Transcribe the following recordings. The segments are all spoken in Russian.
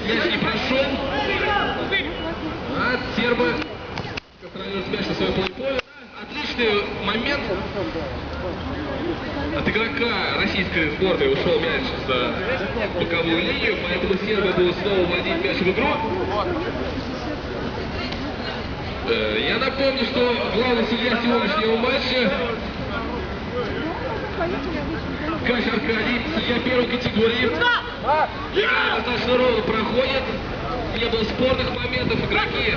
мяч не прошел. От серба контролирует мяч на своем поле. Отличный момент от игрока российской сборной. Ушел мяч за боковую линию, поэтому сербы будут снова вводить мяч в игру. Я напомню, что главный судья сегодняшнего матча Кач Аркадий, судья первой категории. Игра достаточно ровно проходит. Не было спорных моментов. Игроки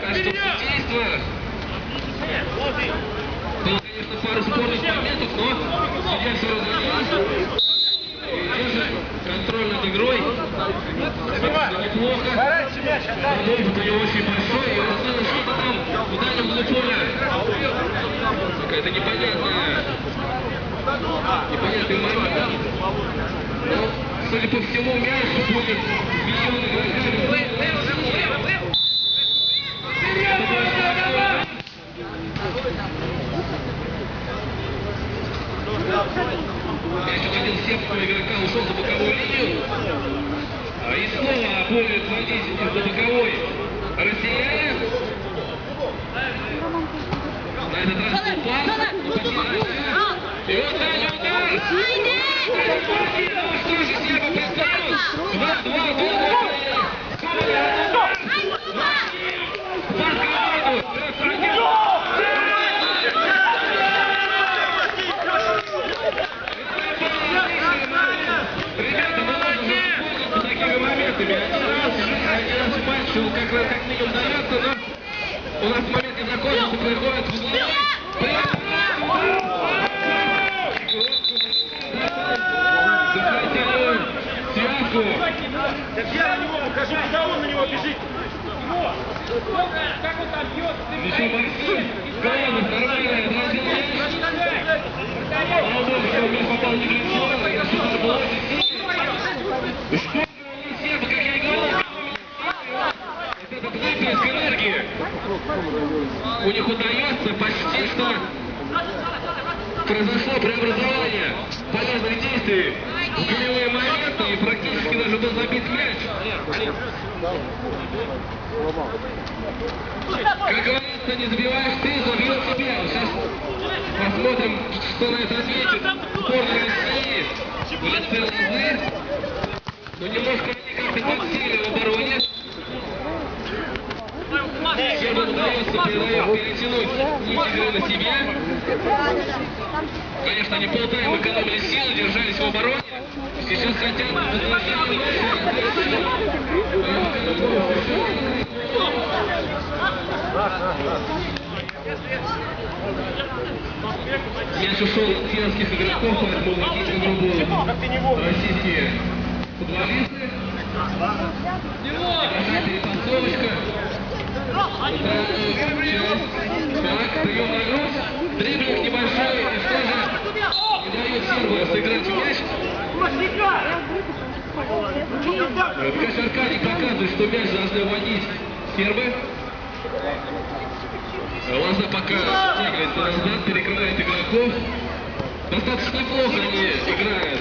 качество судейства. Было, конечно, пару спорных моментов, но судья все равно держит контроль над игрой. Неплохо. Опыт у него очень большой. И он знает, что-то там в дальнем углу поля. Какая-то непонятный момент. Но, судя по всему, мяч будет бьет игроками. Мяч уходил в сетку игрока, ушел за боковую линию. И снова будет вводить за боковой россияне. На этот раз был пас. И вот дальний удар. Что же сербы представил? 2-2. Как минимум дается, но у нас момент не закончился, приходит в угловой. Захватил связку. Так я на него покажу, куда он на него бежит. Как он там бьет? Еще Максим. Голодов, нормально, отразил мяч. Слава богу, что мяч попал не в лицо. Что-то было очень сильно. У них удается почти что произошло преобразование полезных действий в голевые моменты и практически даже был забит мяч. Как говорится, не забиваешь ты, забьет тебя. Сейчас посмотрим, что на это ответит сборная России в лице Лозы. Но немножко они как-то подсели в обороне. Сербам удается перетянуть нить игры на себя. Конечно, они полтайм экономили силы, держались в обороне. Сейчас хотят мяч ушел от финских игроков, поэтому вводить в игру будут российские футболисты. Небольшая перепасовочка. Так, прием на грудь. Дриблинг небольшой. И что же? Не дает сербу сыграть в мяч. Кач Аркадий показывает, что мяч должны вводить сербы. Лоза пока тягивается назад, перекрывает игроков. Достаточно неплохо они играют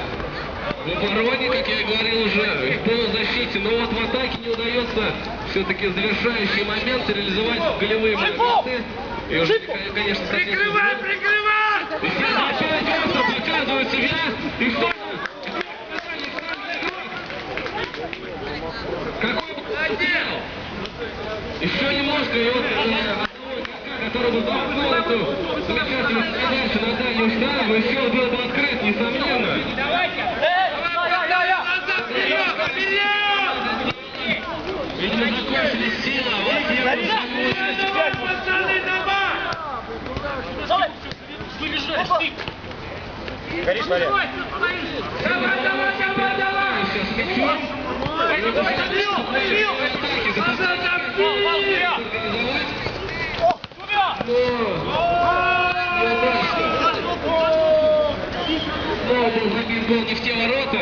в обороне, как я и говорил уже, в полузащите, но вот в атаке не удается все-таки завершающие моменты реализовать голевые моменты. И уже, конечно, прикрывай! И все опять остро показывают себя. И что? Какой отдел? Еще немножко, и вот который бы замкнул эту замечательную передачу на дальнюю штангу, еще был бы открыт, несомненно. Видимо, закончились силы, а вот Горишь, Валя. Давай! Сейчас мячом. Снова был забит гол не в те ворота.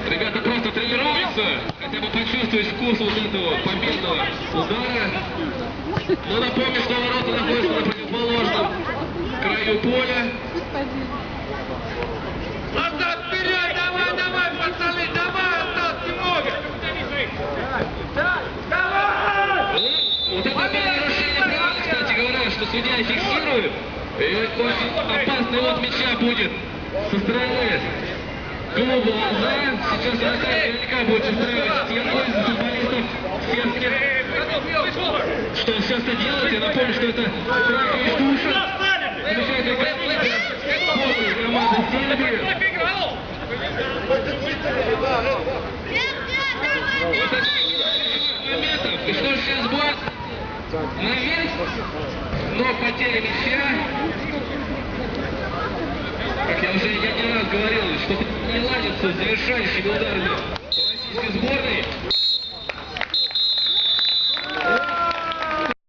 Ребята просто тренируются, хотя бы почувствовать вкус вот этого победного удара. Но напомню, что ворота находятся на противоположном краю поля. Назад, вперед, давай, пацаны, давай, осталось немного. сборная фиксирует. И очень опасный вот мяча будет со стороны клуба «Лоза». Сейчас Вратарь наверняка будет устраивать стенку из футболистов сербских. Что он сейчас-то делает? Я напомню, что это Драгович Душин. Замечательный голкипер команды Сербии. Вот таких моментов. И что же сейчас будет? Навес, но потеря мяча. Как я уже не раз говорил, что не ладится с завершающими ударами российской сборной.